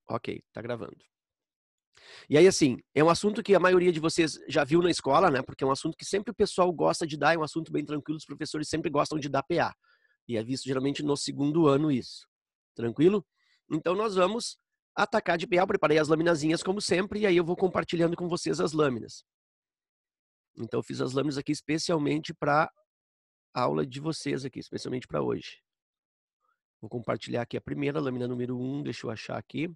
Ok, tá gravando. E aí, assim, é um assunto que a maioria de vocês já viu na escola, né? Porque é um assunto que sempre o pessoal gosta de dar, é um assunto bem tranquilo, os professores sempre gostam de dar PA. E é visto geralmente no segundo ano isso. Tranquilo? Então nós vamos atacar de PA. Eu preparei as laminazinhas como sempre, e aí eu vou compartilhando com vocês as lâminas. Então eu fiz as lâminas aqui especialmente para a aula de vocês aqui, especialmente para hoje. Vou compartilhar aqui a primeira, lâmina número 1, deixa eu achar aqui.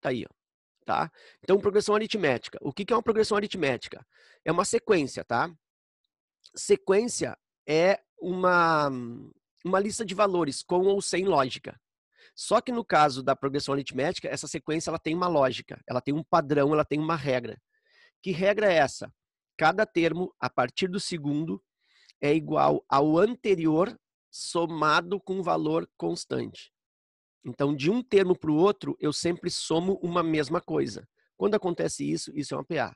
Tá aí, ó. Tá? Então, progressão aritmética. O que é uma progressão aritmética? É uma sequência, tá? Sequência é uma lista de valores com ou sem lógica. Só que no caso da progressão aritmética, essa sequência ela tem uma lógica, ela tem um padrão, ela tem uma regra. Que regra é essa? Cada termo, a partir do segundo, é igual ao anterior somado com valor constante. Então, de um termo para o outro, eu sempre somo uma mesma coisa. Quando acontece isso, isso é uma PA.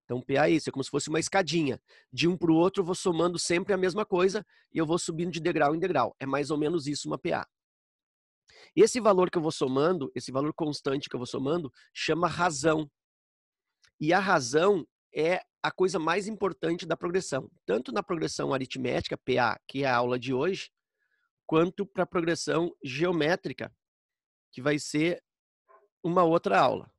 Então, PA é isso, é como se fosse uma escadinha. De um para o outro, eu vou somando sempre a mesma coisa e eu vou subindo de degrau em degrau. É mais ou menos isso uma PA. Esse valor que eu vou somando, esse valor constante que eu vou somando, chama razão. E a razão é a coisa mais importante da progressão. Tanto na progressão aritmética, PA, que é a aula de hoje, quanto para a progressão geométrica, que vai ser uma outra aula.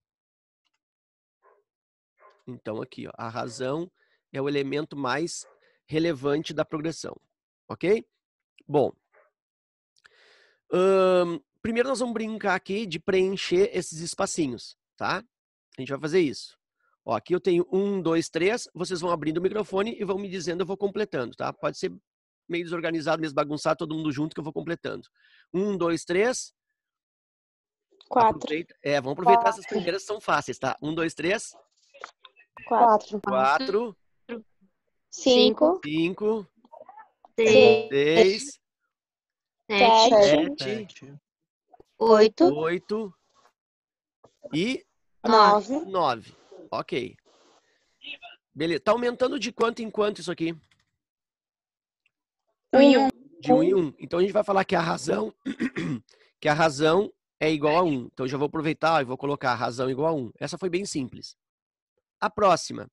Então, aqui, ó, a razão é o elemento mais relevante da progressão. Ok? Bom. Primeiro nós vamos brincar aqui de preencher esses espacinhos, tá? A gente vai fazer isso. Ó, aqui eu tenho 1, 2, 3. Vocês vão abrindo o microfone e vão me dizendo, eu vou completando, tá? Pode ser meio desorganizado, mesmo bagunçado, todo mundo junto que eu vou completando. 1, 2, 3. 4. Aproveita. Vamos aproveitar essas primeiras que são fáceis, tá? 1, 2, 3. 4. 4. 5. 5. 6. 6. 7. 8. 8. E 9. Ok. Beleza. Tá aumentando de quanto em quanto isso aqui? De 1 em 1. Então a gente vai falar que a razão é igual a 1. Então eu já vou aproveitar e vou colocar a razão igual a 1. Essa foi bem simples. A próxima.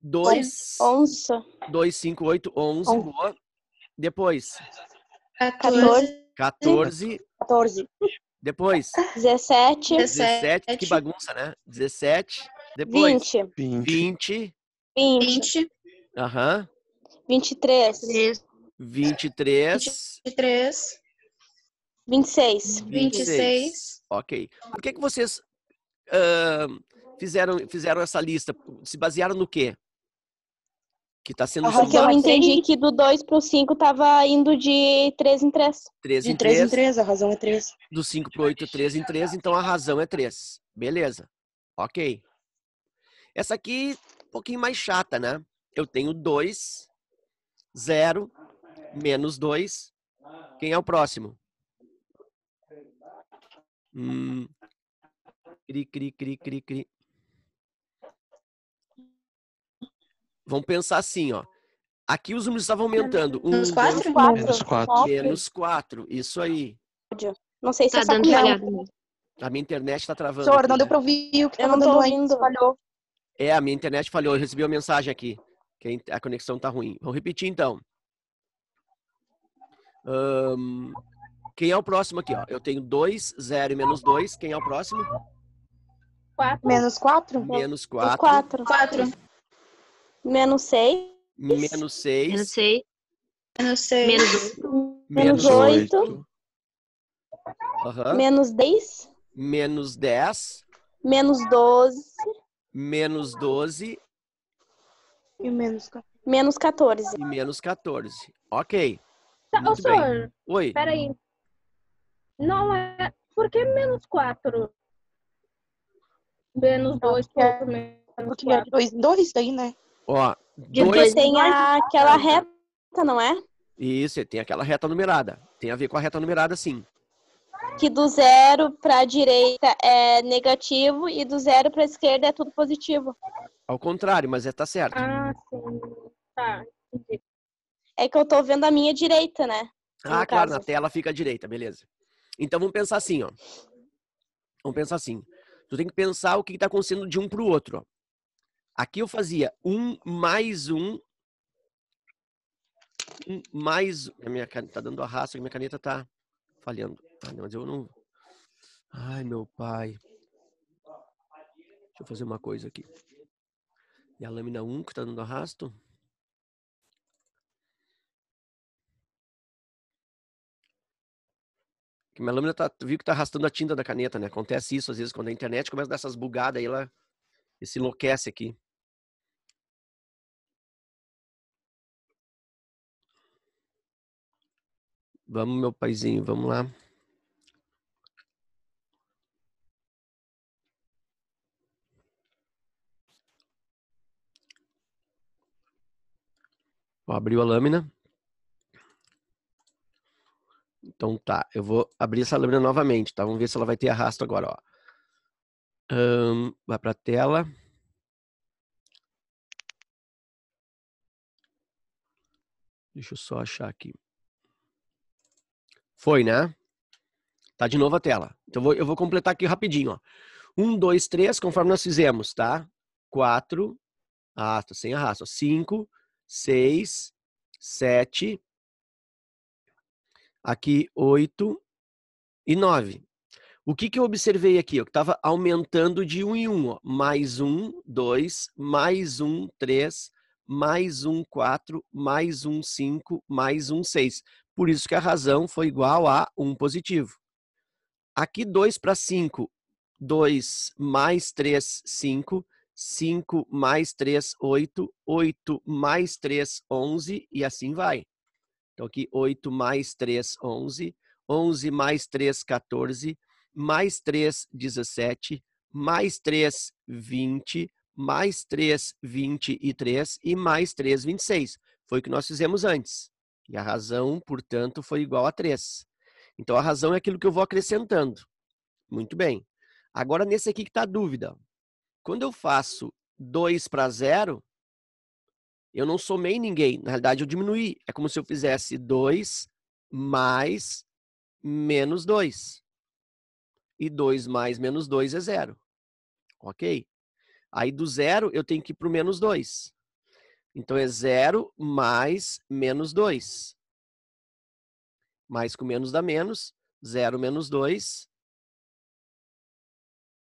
2. Onça. 2, 5, 8, 11. Boa. Depois. 14. 14. 14. Depois. 17. 17. Que bagunça, né? 17. Depois. 20. 20. Aham. 23. 23. 26. Ok. Por que vocês fizeram essa lista? Se basearam no quê? Que está sendo Porque eu entendi que do 2 pro 5 tava indo de 3 em 3. 3 em 3 em 3, a razão é 3. Do 5 pro 8, 3 em 3, então a razão é 3. Beleza. Ok. Essa aqui, um pouquinho mais chata, né? Eu tenho 2, 0, menos 2. Quem é o próximo? Cri. Vamos pensar assim, ó. Aqui os números estavam aumentando. Menos 4? Menos 4. Isso aí. Não sei se tá dando falhado. A minha internet está travando. Senhor, aqui, não né? deu pra ouvir o que eu não tô ouvindo. Falhou. A minha internet falhou. Eu recebi uma mensagem aqui. Que a conexão tá ruim. Vamos repetir, então. Quem é o próximo aqui, ó? Eu tenho 2, 0 e menos 2. Quem é o próximo? 4. Menos 4? Menos 4. 4. Menos 6. Menos 6. Menos 6. Menos 8. Menos 10. Menos 10. Menos 12. Menos 12. E menos 14. E menos 14. Ok. Ô, senhor. Oi. Peraí. Não é... Por que menos 4? Menos 2 por menos 4. 2 daí, né? Ó. Porque tem aquela reta, não é? Isso, tem aquela reta numerada. Tem a ver com a reta numerada, sim. Que do 0 para a direita é negativo e do 0 para a esquerda é tudo positivo. Ao contrário, mas tá certo. Ah, sim. Tá, entendi. É que eu tô vendo a minha direita, né? Claro, na tela fica à direita, beleza. Então, vamos pensar assim, ó. Vamos pensar assim. Tu tem que pensar o que está acontecendo de um para o outro, ó. Aqui eu fazia 1 mais 1 mais... A minha caneta tá dando arrasto, a minha caneta tá falhando. Ah, não, mas eu não... Ai, meu pai. Deixa eu fazer uma coisa aqui. E a lâmina 1 que tá dando arrasto. Que minha lâmina tá... Tu viu que tá arrastando a tinta da caneta, né? Acontece isso às vezes quando a internet começa a dar essas bugadas aí, ela se enlouquece aqui. Vamos, meu paizinho, vamos lá. Ó, abriu a lâmina. Então tá, eu vou abrir essa lâmina novamente, tá? Vamos ver se ela vai ter arrasto agora, ó. Vai pra tela. Deixa eu só achar aqui. Foi, né? Tá de novo a tela. Então eu vou completar aqui rapidinho, ó. 1, 2, 3, conforme nós fizemos, tá? 4, tá sem arrasto. 5, 6, 7, aqui 8 e 9. O que eu observei aqui? Que estava aumentando de 1 em 1. Ó. Mais 1, 2, mais 1, 3, mais 1, 4, mais 1, 5, mais 1, 6. Por isso que a razão foi igual a 1 positivo. Aqui 2 para 5. 2 mais 3, 5. 5 mais 3, 8. 8 mais 3, 11. E assim vai. Então aqui 8 mais 3, 11. 11 mais 3, 14. Mais 3, 17. Mais 3, 20. Mais 3, 23. E mais 3, 26. Foi o que nós fizemos antes. E a razão, portanto, foi igual a 3. Então a razão é aquilo que eu vou acrescentando. Muito bem. Agora, nesse aqui que está a dúvida. Quando eu faço 2 para 0, eu não somei ninguém. Na realidade, eu diminuí. É como se eu fizesse 2 mais menos 2. E 2 mais menos 2 é 0. Ok? Aí, do 0, eu tenho que ir para o menos 2. Então, é 0 mais menos 2. Mais com menos dá menos. 0 menos 2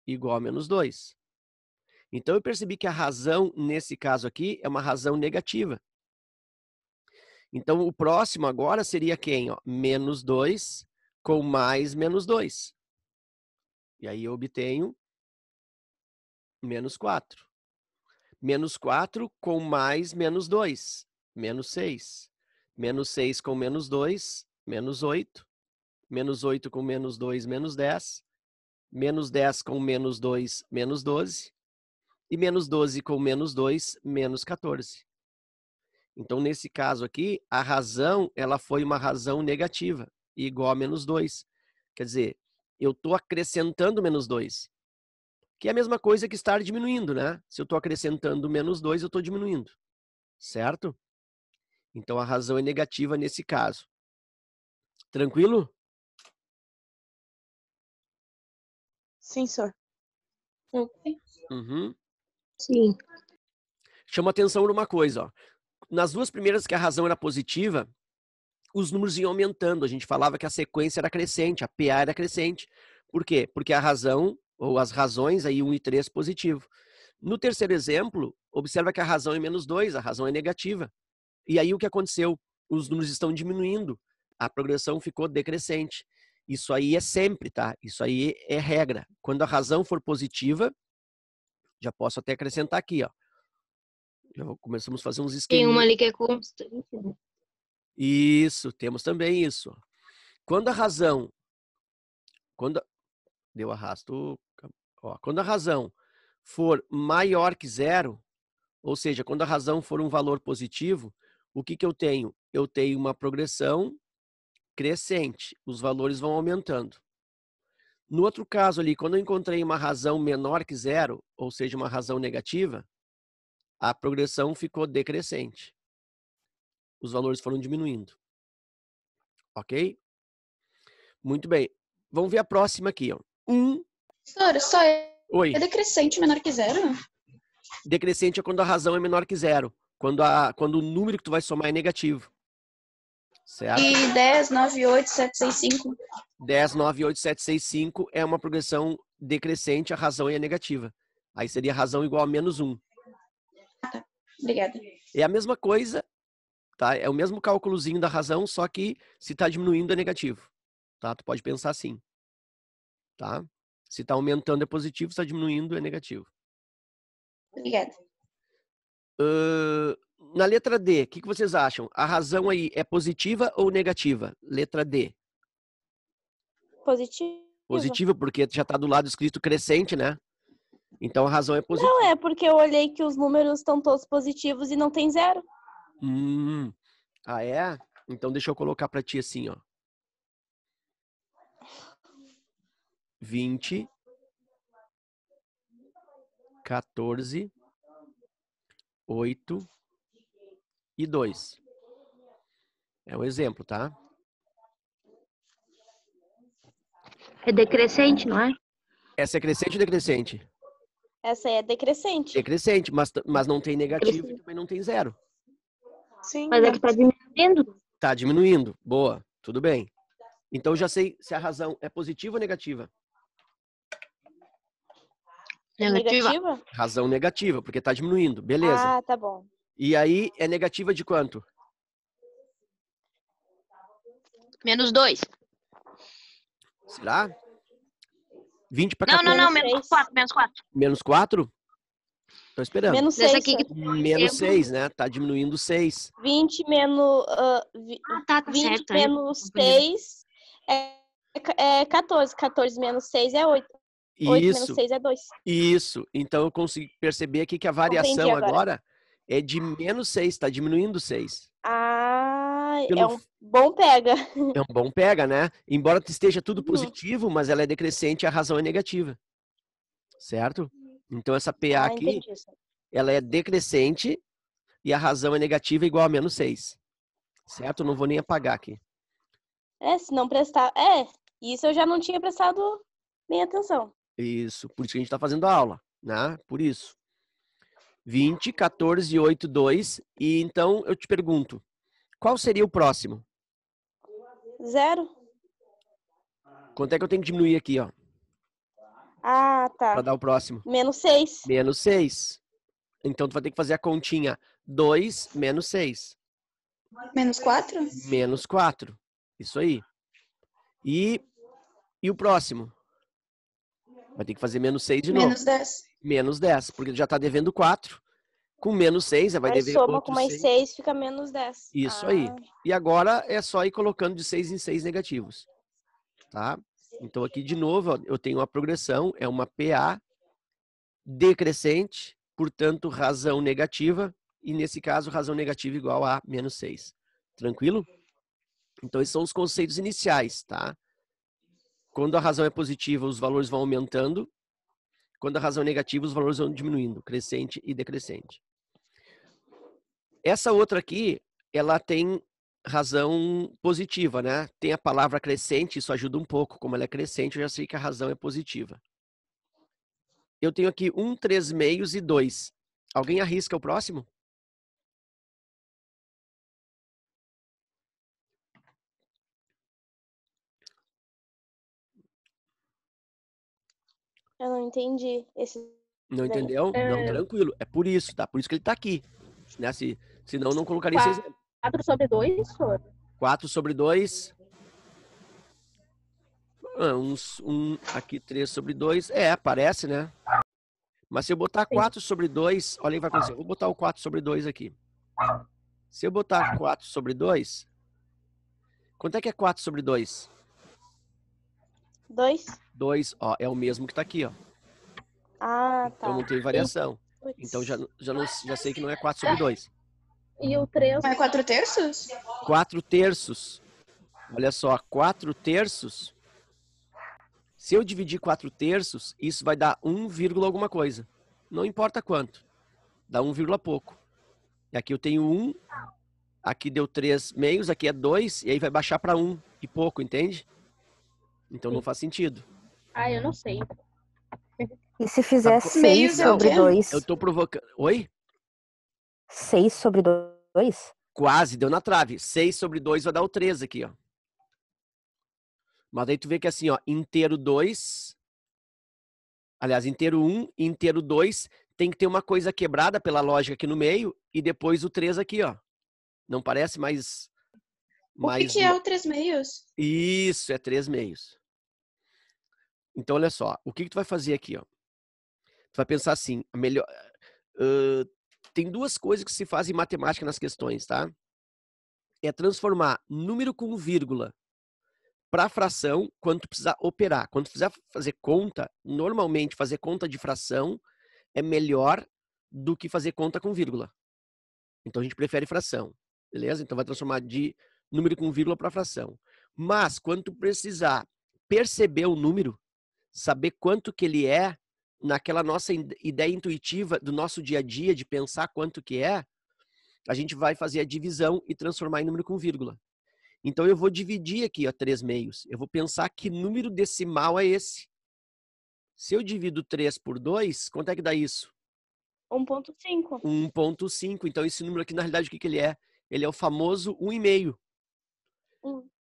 igual a menos 2. Então, eu percebi que a razão, nesse caso aqui, é uma razão negativa. Então, o próximo agora seria quem? Ó? Menos 2 com mais menos 2. E aí, eu obtenho menos 4. Menos 4 com mais menos 2. Menos 6. Menos 6 com menos 2. Menos 8. Menos 8 com menos 2. Menos 10. Menos 10 com menos 2. Menos 12. E menos 12 com menos 2, menos 14. Então, nesse caso aqui, a razão ela foi uma razão negativa, igual a menos 2. Quer dizer, eu estou acrescentando menos 2, que é a mesma coisa que estar diminuindo, né? Se eu estou acrescentando menos 2, eu estou diminuindo, certo? Então, a razão é negativa nesse caso. Tranquilo? Sim, senhor. Uhum. Sim. Chama atenção numa coisa, ó. Nas duas primeiras que a razão era positiva, os números iam aumentando. A gente falava que a sequência era crescente, a PA era crescente. Por quê? Porque a razão, ou as razões, aí 1 e 3 positivo. No terceiro exemplo, observa que a razão é menos 2, a razão é negativa. E aí o que aconteceu? Os números estão diminuindo, a progressão ficou decrescente. Isso aí é sempre, tá? Isso aí é regra. Quando a razão for positiva, já posso até acrescentar aqui, ó. Já começamos a fazer uns esquemas. Tem uma ali que é constante, né? Isso, temos também isso. Quando a razão... Deu arrasto... Ó, quando a razão for maior que 0, ou seja, quando a razão for um valor positivo, o que eu tenho? Eu tenho uma progressão crescente, os valores vão aumentando. No outro caso ali, quando eu encontrei uma razão menor que 0, ou seja, uma razão negativa, a progressão ficou decrescente. Os valores foram diminuindo. Ok? Muito bem. Vamos ver a próxima aqui, ó. 1. Professor, só é Oi. decrescente menor que zero? Decrescente é quando a razão é menor que zero. Quando o número que tu vai somar é negativo. Certo? E 10, 9, 8, 7, 6, 5. 10, 9, 8, 7, 6, 5 é uma progressão decrescente, a razão é negativa. Aí seria a razão igual a menos 1. Obrigada. É a mesma coisa, tá? É o mesmo cálculozinho da razão, só que se está diminuindo é negativo. Tá? Tu pode pensar assim. Tá? Se está aumentando é positivo, se está diminuindo é negativo. Obrigada. Na letra D, o que vocês acham? A razão aí é positiva ou negativa? Letra D. Positivo. Positiva, porque já está do lado escrito crescente, né? Então a razão é positiva. Não, é porque eu olhei que os números estão todos positivos e não tem zero. Ah, é? Então deixa eu colocar para ti assim, ó. 20, 14, 8 e 2. É um exemplo, tá? É decrescente, não é? Essa é crescente ou decrescente? Essa aí é decrescente. Decrescente, mas não tem negativo e também não tem zero. Sim. Mas é que tá diminuindo. Tá diminuindo. Boa, tudo bem. Então eu já sei se a razão é positiva ou negativa. Negativa? Razão negativa, porque tá diminuindo. Beleza. Ah, tá bom. E aí é negativa de quanto? Menos 2. Será? 20 para Não, 14. não, Menos menos seis. 4, menos 4. Menos 4? Tô esperando. Menos Dessa 6. aqui que Menos 6, né? Tá diminuindo 6. 20 menos, tá 20 certo. Aí eu menos compreendi. 6 é 14. 14 menos 6 é 8. 8 menos Isso, 6 é 2. isso. Então eu consigo perceber aqui que a variação Compreendi agora. agora é de menos 6, tá diminuindo 6. Ah, Pelo- é um bom pega. É um bom pega, né? Embora esteja tudo Uhum. positivo, mas ela é decrescente e a razão é negativa. Certo? Então essa PA Ah, aqui, entendi isso. ela é decrescente e a razão é negativa igual a menos 6. Certo? Eu não vou nem apagar aqui. Se não prestar... isso eu já não tinha prestado bem atenção. Isso, por isso que a gente está fazendo a aula, né? Por isso. 20, 14, 8, 2. E então eu te pergunto, qual seria o próximo? 0? Quanto é que eu tenho que diminuir aqui, ó? Ah, tá. Para dar o próximo? Menos 6. Menos 6. Então tu vai ter que fazer a continha 2 menos 6. Menos 4? Menos 4. Isso aí. E o próximo? Vai ter que fazer menos 6 de novo. Menos 10. Menos 10, porque já está devendo 4. Com menos 6, vai Aí dever soma outro com mais 6. 6, fica menos 10. Isso aí. E agora é só ir colocando de 6 em 6 negativos. Tá? Então aqui de novo, ó, eu tenho uma progressão, é uma PA decrescente, portanto razão negativa, e nesse caso razão negativa igual a menos 6. Tranquilo? Então esses são os conceitos iniciais, tá? Quando a razão é positiva, os valores vão aumentando. Quando a razão é negativa, os valores vão diminuindo, crescente e decrescente. Essa outra aqui, ela tem razão positiva, né? Tem a palavra crescente, isso ajuda um pouco. Como ela é crescente, eu já sei que a razão é positiva. Eu tenho aqui 1, 3 meios e 2. Alguém arrisca o próximo? Eu não entendi. Não daí. entendeu? Não, tranquilo. É por isso, tá? Por isso que ele tá aqui. Né? Senão não colocaria esse exemplo. 4 sobre 2, senhor? 4 sobre 2. Aqui 3 sobre 2. Parece, né? Mas se eu botar 4 sobre 2, olha o que vai acontecer. Eu vou botar o 4 sobre 2 aqui. Se eu botar 4 sobre 2, quanto é que é 4 sobre 2? 2? 2, ó, é o mesmo que tá aqui, ó. Ah, tá. Então não tem variação. Putz. Então já sei que não é 4 sobre 2. E o 3? Não é 4 terços? 4 terços. Olha só, 4 terços. Se eu dividir 4 terços, isso vai dar 1, alguma coisa. Não importa quanto. Dá 1, pouco. E aqui eu tenho 1. Aqui deu 3 meios, aqui é 2. E aí vai baixar para 1 e pouco, entende? Então não faz sentido. Ah, eu não sei. E se fizer Sabe 6 meios é o sobre quê? 2? Eu tô provocando... Oi? 6 sobre 2? Quase, deu na trave. 6 sobre 2 vai dar o 3 aqui, ó. Mas aí tu vê que assim, ó, inteiro 2... Aliás, inteiro 1 e inteiro 2 tem que ter uma coisa quebrada pela lógica aqui no meio e depois o 3 aqui, ó. Não parece mais... O que é o 3 meios? Isso, é 3 meios. Então, olha só. O que tu vai fazer aqui, ó? Tu vai pensar assim, a melhor... tem duas coisas que se fazem em matemática nas questões, tá? É transformar número com vírgula para fração quando tu precisar operar. Quando tu precisar fazer conta, normalmente fazer conta de fração é melhor do que fazer conta com vírgula. Então a gente prefere fração, beleza? Então vai transformar de número com vírgula para fração. Mas quando tu precisar perceber o número, saber quanto que ele é, naquela nossa ideia intuitiva do nosso dia a dia de pensar quanto que é, a gente vai fazer a divisão e transformar em número com vírgula. Então eu vou dividir aqui, ó, 3 meios. Eu vou pensar que número decimal é esse. Se eu divido 3 por 2, quanto é que dá isso? 1.5. 1.5. Então esse número aqui, na realidade, o que que ele é? Ele é o famoso 1,5.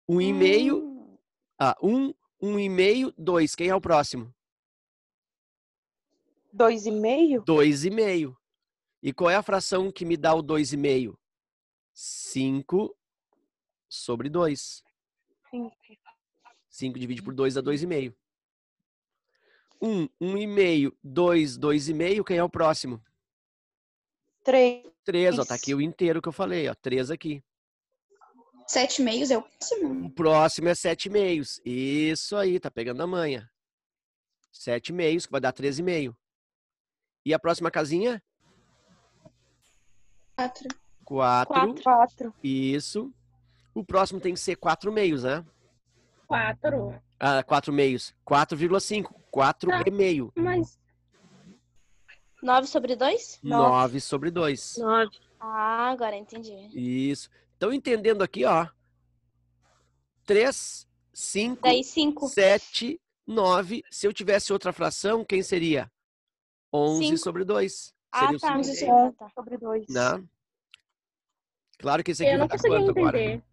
1,5. 1, 1,5, 2. Quem é o próximo? 2,5? 2,5. E qual é a fração que me dá o 2,5? 5 sobre 2. 5 divide por 2 dá 2,5. 1, 1,5, 2, 2,5. Quem é o próximo? 3. 3, ó. Tá aqui o inteiro que eu falei, ó. 3 aqui. 7 meios é o próximo? O próximo é 7 meios. Isso aí, tá pegando a manha. 7 meios, que vai dar 13,5. E a próxima casinha? 4. 4. Isso. O próximo tem que ser 4 meios, né? 4. 4 meios. 4,5. 4,5. Mas 9 sobre 2? 9 sobre 2. 9. Ah, agora entendi. Isso. Estão entendendo aqui, ó. 3, 5, Daí 5. 7, 9. Se eu tivesse outra fração, quem seria? 11 5. sobre 2. Ah, Seria o tá. 5. Tá. Sobre 2. Né? Claro que esse aqui eu vai não dar consegui quanto agora? entender.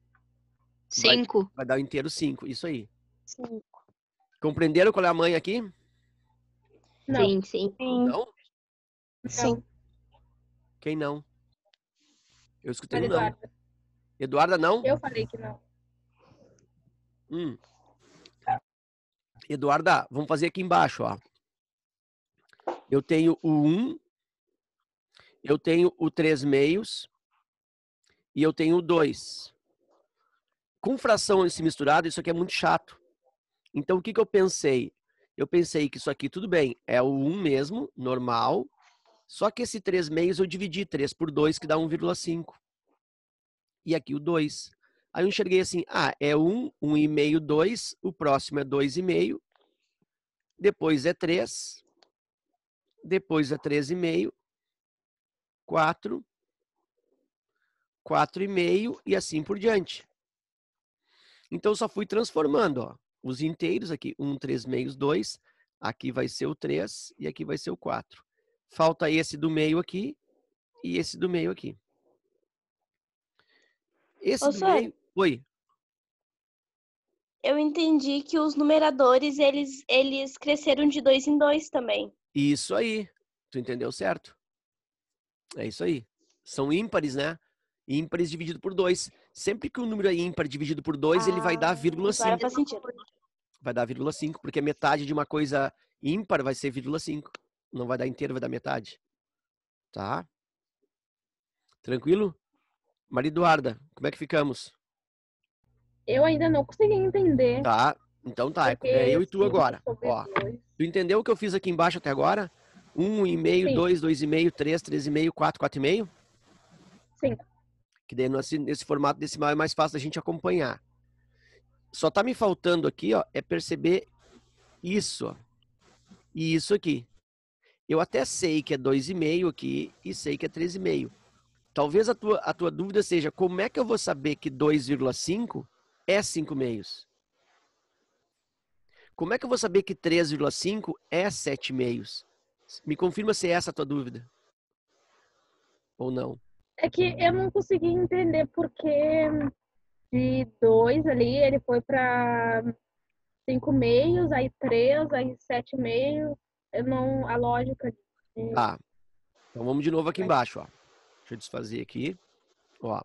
5. Vai dar o inteiro 5. Isso aí. 5. Compreenderam qual é a manha aqui? Não. Sim, sim. Não? Sim. Quem não? Eu escutei Mas um não. Eduarda, Eduarda, não? eu falei que não. Eduarda, vamos fazer aqui embaixo, ó. Eu tenho o 1, eu tenho o 3 meios e eu tenho o 2. Com fração esse misturado, isso aqui é muito chato. Então, o que que eu pensei? Eu pensei que isso aqui, tudo bem, é o 1 mesmo, normal, só que esse 3 meios eu dividi 3 por 2, que dá 1,5. E aqui o 2. Aí eu enxerguei assim, é 1, 1,5, 2, o próximo é 2,5, depois é 3, depois é 3,5, 4, 4,5 e assim por diante. Então eu só fui transformando, ó, os inteiros aqui, 1, 3 meios, 2, aqui vai ser o 3 e aqui vai ser o 4. Falta esse do meio aqui e esse do meio aqui. Esse Ô, do senhor, meio... Oi. eu entendi que os numeradores, eles cresceram de 2 em 2 também. Isso aí. Tu entendeu certo? É isso aí. São ímpares, né? Ímpares dividido por 2. Sempre que o número é ímpar dividido por 2, ele vai dar vírgula Agora 5. faz sentido. Vai dar vírgula 5, porque metade de uma coisa ímpar vai ser vírgula 5. Não vai dar inteiro, vai dar metade. Tá? Tranquilo? Maria Eduarda, como é que ficamos? Eu ainda não consegui entender. Tá? Então tá. Porque É eu e tu 5 agora. sobre Ó, 2. tu entendeu o que eu fiz aqui embaixo até agora? 1,5, Sim. 2, 2,5, 3, 3,5, 4, 4,5? 5. Que daí nesse formato decimal é mais fácil da gente acompanhar. Só tá me faltando aqui, ó, é perceber isso, ó, e isso aqui. Eu até sei que é 2,5 aqui e sei que é 3,5. Talvez a tua dúvida seja como é que eu vou saber que 2,5 é 5 meios? Como é que eu vou saber que 3,5 é 7,5? Me confirma se é essa a tua dúvida. Ou não. É que eu não consegui entender porque de 2 ali, ele foi para 5,5, aí 3, aí 7,5. Eu não, a lógica de... Tá. Então vamos de novo aqui embaixo, ó. Deixa eu desfazer aqui. Ó.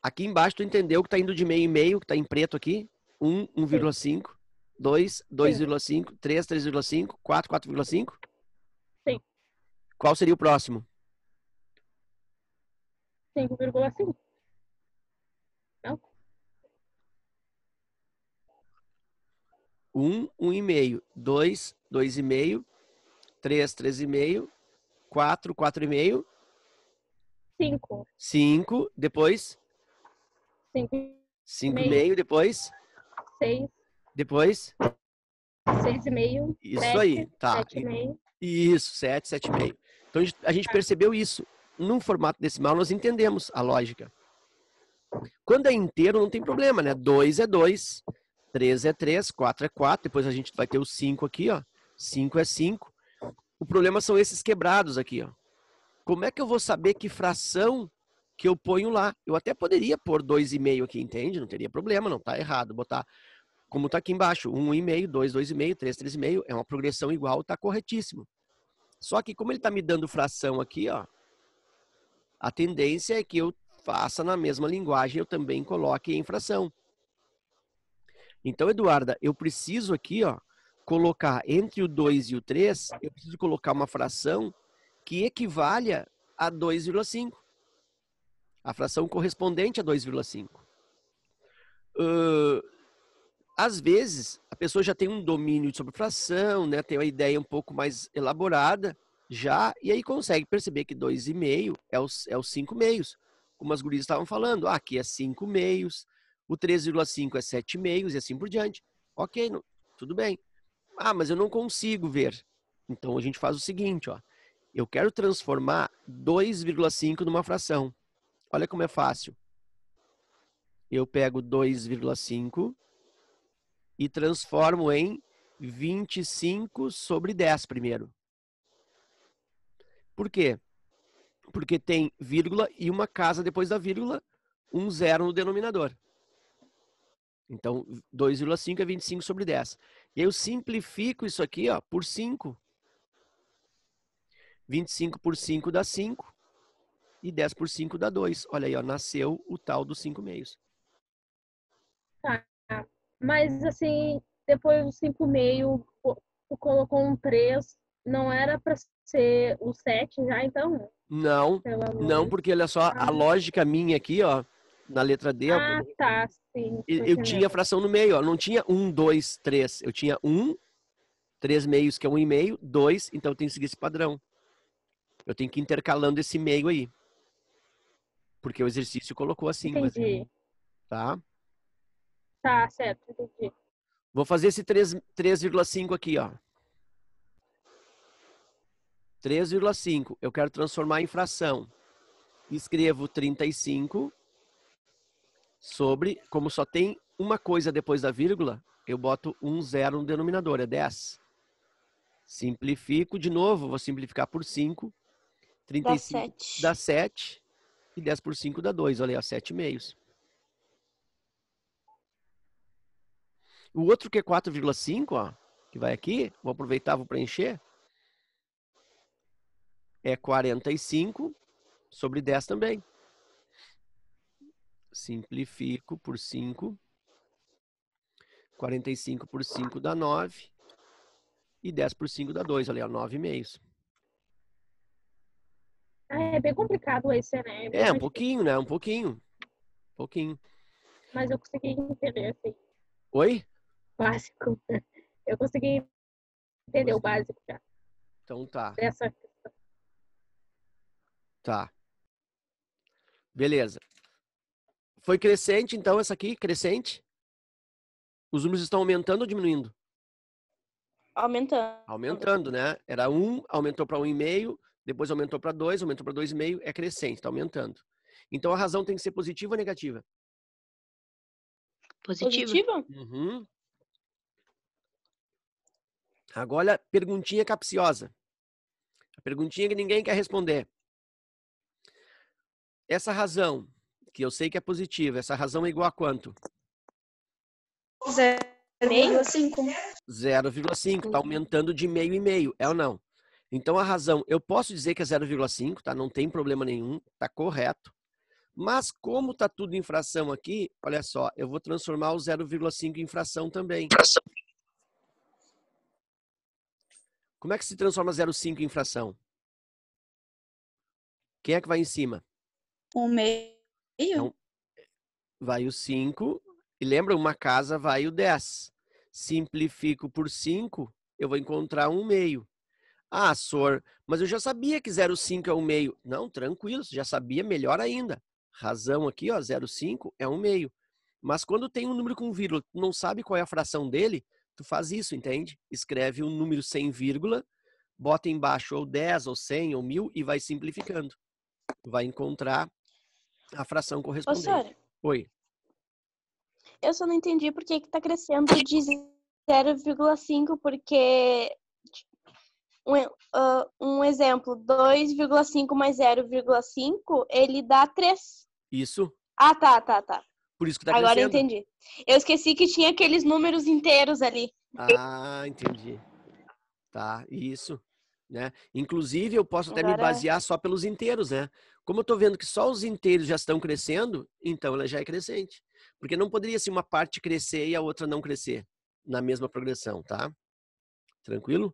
Aqui embaixo tu entendeu que tá indo de meio em meio, que tá em preto aqui. 1, 1,5. 2, 2,5. 3, 3,5. 4, 4,5. Sim. Qual seria o próximo? 5,5. Não? 1, 1,5. 2, 2,5. 3, 3,5. 4, 4,5. 5. 5. Depois? 5,5. 5,5. Depois? 6. Depois? 6,5. Isso 7, aí. Tá. 7,5. Isso, 7, 7,5. Então a gente percebeu isso. Num formato decimal, nós entendemos a lógica. Quando é inteiro, não tem problema, né? 2 é 2, 3 é 3, 4 é 4, depois a gente vai ter o 5 aqui, ó. 5 é 5. O problema são esses quebrados aqui, ó. Como é que eu vou saber que fração que eu ponho lá? Eu até poderia pôr 2,5 aqui, entende? Não teria problema, não tá errado. Botar como tá aqui embaixo, 1,5, 2, 2,5, 3, 3,5, é uma progressão igual, tá corretíssimo. Só que como ele tá me dando fração aqui, ó, a tendência é que eu faça na mesma linguagem, eu também coloque em fração. Então, Eduarda, eu preciso aqui, ó, colocar entre o 2 e o 3, eu preciso colocar uma fração que equivalha a 2,5. A fração correspondente a 2,5. Às vezes, a pessoa já tem um domínio sobre fração, né, tem uma ideia um pouco mais elaborada já, e aí consegue perceber que 2,5 é os 5 meios. Como as gurias estavam falando, aqui é 5 meios, o 3,5 é 7 meios e assim por diante. Ok, tudo bem. Ah, mas eu não consigo ver. Então a gente faz o seguinte, ó. Eu quero transformar 2,5 numa fração. Olha como é fácil. Eu pego 2,5 e transformo em 25 sobre 10 primeiro. Por quê? Porque tem vírgula e uma casa depois da vírgula, um zero no denominador. Então, 2,5 é 25 sobre 10. E aí eu simplifico isso aqui, ó, por 5. 25 por 5 dá 5. E 10 por 5 dá 2. Olha aí, ó, nasceu o tal dos 5 meios. Tá. Mas, assim, depois do 5,5, tu colocou um 3, não era para ser o 7 já, então? Não, não, porque olha só, a lógica minha aqui, ó, na letra D, Ah, tá, sim. eu tinha fração no meio, ó, não tinha 1, 2, 3. Eu tinha 1, 3 meios, que é 1,5, 2, então eu tenho que seguir esse padrão. Eu tenho que ir intercalando esse meio aí. Porque o exercício colocou assim. Entendi. Mas, tá? Tá, certo, entendi. Vou fazer esse 3,5 aqui, ó. 3,5. Eu quero transformar em fração. Escrevo 35 sobre, como só tem uma coisa depois da vírgula, eu boto um zero no denominador, é 10. Simplifico de novo, vou simplificar por 5. 35 dá 7. E 10 por 5 dá 2. Olha aí, ó, 7 meios. O outro que é 4,5, ó, que vai aqui, vou aproveitar, vou preencher, é 45 sobre 10 também. Simplifico por 5. 45 por 5 dá 9. E 10 por 5 dá 2. Olha aí, ó, 9 meios. É bem complicado esse, né? É, um pouquinho, né? Um pouquinho. Mas eu consegui entender, assim. Oi? Básico. Eu consegui entender o básico já. Então tá. Dessa questão. Tá. Beleza. Foi crescente, então, essa aqui? Crescente? Os números estão aumentando ou diminuindo? Aumentando. Aumentando, né? Era 1, aumentou para 1,5, depois aumentou para 2, aumentou para 2,5, é crescente, está aumentando. Então a razão tem que ser positiva ou negativa? Positiva. Uhum. Agora, perguntinha capciosa. A perguntinha que ninguém quer responder. Essa razão, que eu sei que é positiva, essa razão é igual a quanto? 0,5. 0,5. Está aumentando de meio em meio, é ou não? Então, a razão, eu posso dizer que é 0,5, tá? Não tem problema nenhum, tá correto. Mas como tá tudo em fração aqui, olha só, eu vou transformar o 0,5 em fração também. Como é que se transforma 0,5 em fração? Quem é que vai em cima? 1/2. Então, vai o 5. E lembra, uma casa vai o 10. Simplifico por 5, eu vou encontrar 1/2. Ah, Sor, mas eu já sabia que 0,5 é 1/2. Não, tranquilo, você já sabia, melhor ainda. Razão aqui, ó, 0,5 é 1/2. Mas quando tem um número com vírgula, tu não sabe qual é a fração dele, tu faz isso, entende? Escreve um número sem vírgula, bota embaixo ou 10, ou 100, ou 1000 e vai simplificando. Tu vai encontrar a fração Ô, correspondente. senhora, Oi. eu só não entendi por que tá crescendo de 0,5, porque um exemplo, 2,5 mais 0,5, ele dá 3. Isso. Ah, tá. Por isso que tá Agora eu crescendo. entendi. Eu esqueci que tinha aqueles números inteiros ali. Ah, entendi. Tá, isso. Né? Inclusive, eu posso até me Agora- basear só pelos inteiros, né? Como eu tô vendo que só os inteiros já estão crescendo, então ela já é crescente. Porque não poderia assim, uma parte crescer e a outra não crescer na mesma progressão, tá? Tranquilo?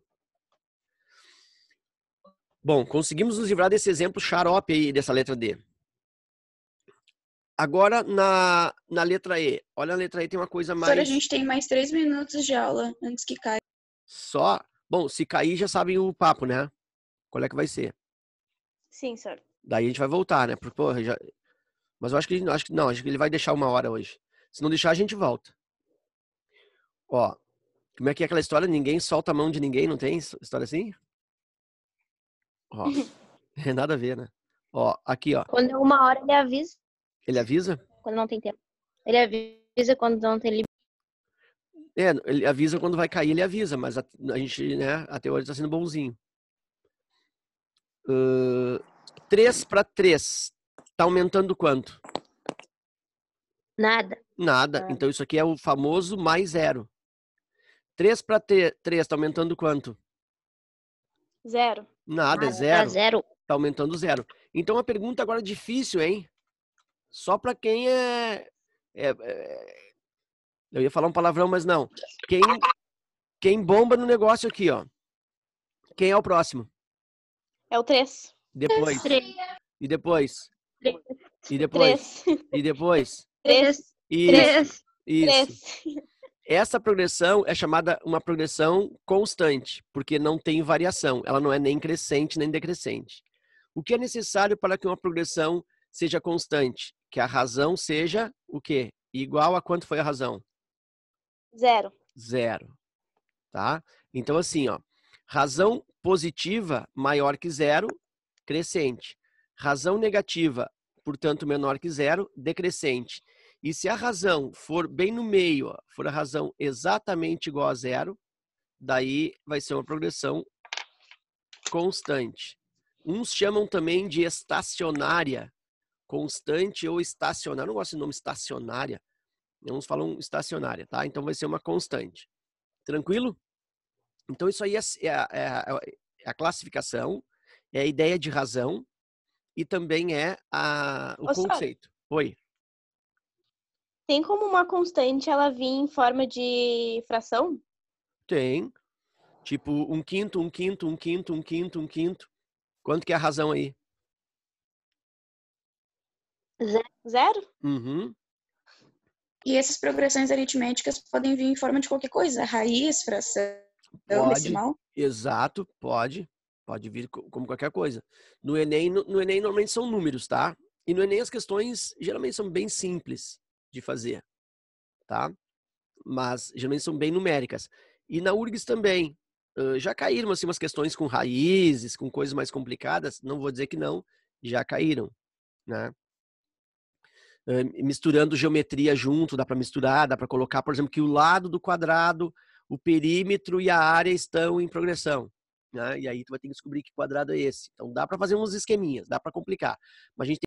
Bom, conseguimos nos livrar desse exemplo xarope aí, dessa letra D. Agora, na letra E. Olha, a letra E tem uma coisa Professora, a mais... gente tem mais 3 minutos de aula antes que caia. Só... Bom, se cair, já sabem o papo, né? Qual é que vai ser? Sim, senhor. Daí a gente vai voltar, né? Porque, porra, já... Mas eu acho que ele vai deixar 1 hora hoje. Se não deixar, a gente volta. Ó, como é que é aquela história? Ninguém solta a mão de ninguém, não tem história assim? Ó, é nada a ver, né? Ó, aqui, ó. Quando é 1 hora, ele avisa. Ele avisa? Quando não tem tempo. Ele avisa quando não tem limite. É, ele avisa quando vai cair, ele avisa, mas a gente, né, até hoje tá sendo bonzinho. 3 para 3. Tá aumentando quanto? Nada. Nada. Então isso aqui é o famoso mais zero. 3 para 3 tá aumentando quanto? 0. Nada, é Dá zero. zero. Tá aumentando zero. Então a pergunta agora é difícil, hein? Só para quem eu ia falar um palavrão, mas não. Quem bomba no negócio aqui, ó. Quem é o próximo? É o 3. Depois. 3. E depois. 3. E depois. 3. E depois. 3. Isso. Isso. 3. Essa progressão é chamada uma progressão constante, porque não tem variação. Ela não é nem crescente nem decrescente. O que é necessário para que uma progressão seja constante? Que a razão seja o quê? Igual a quanto foi a razão? 0. 0. Tá? Então, assim, ó. Razão positiva maior que 0, crescente. Razão negativa, portanto, menor que 0, decrescente. E se a razão for bem no meio, ó, for a razão exatamente igual a 0, daí vai ser uma progressão constante. Uns chamam também de estacionária, constante ou estacionária. Eu não gosto do nome estacionária. Uns falam estacionária, tá? Então vai ser uma constante. Tranquilo? Então isso aí é a classificação, é a ideia de razão e também é o conceito. Oi. Tem como uma constante ela vir em forma de fração? Tem. Tipo, 1/5, 1/5, 1/5, 1/5, 1/5. Quanto que é a razão aí? 0? Uhum. E essas progressões aritméticas podem vir em forma de qualquer coisa. Raiz, fração, decimal. Exato, pode. Pode vir como qualquer coisa. No Enem normalmente são números, tá? E no Enem as questões geralmente são bem simples de fazer, tá? Mas geralmente são bem numéricas. E na URGS também. Já caíram assim, umas questões com raízes, com coisas mais complicadas. Não vou dizer que não, já caíram, né? Misturando geometria junto, dá para misturar, dá para colocar, por exemplo, que o lado do quadrado, o perímetro e a área estão em progressão. Né? E aí tu vai ter que descobrir que quadrado é esse. Então dá para fazer uns esqueminhas, dá para complicar. Mas a gente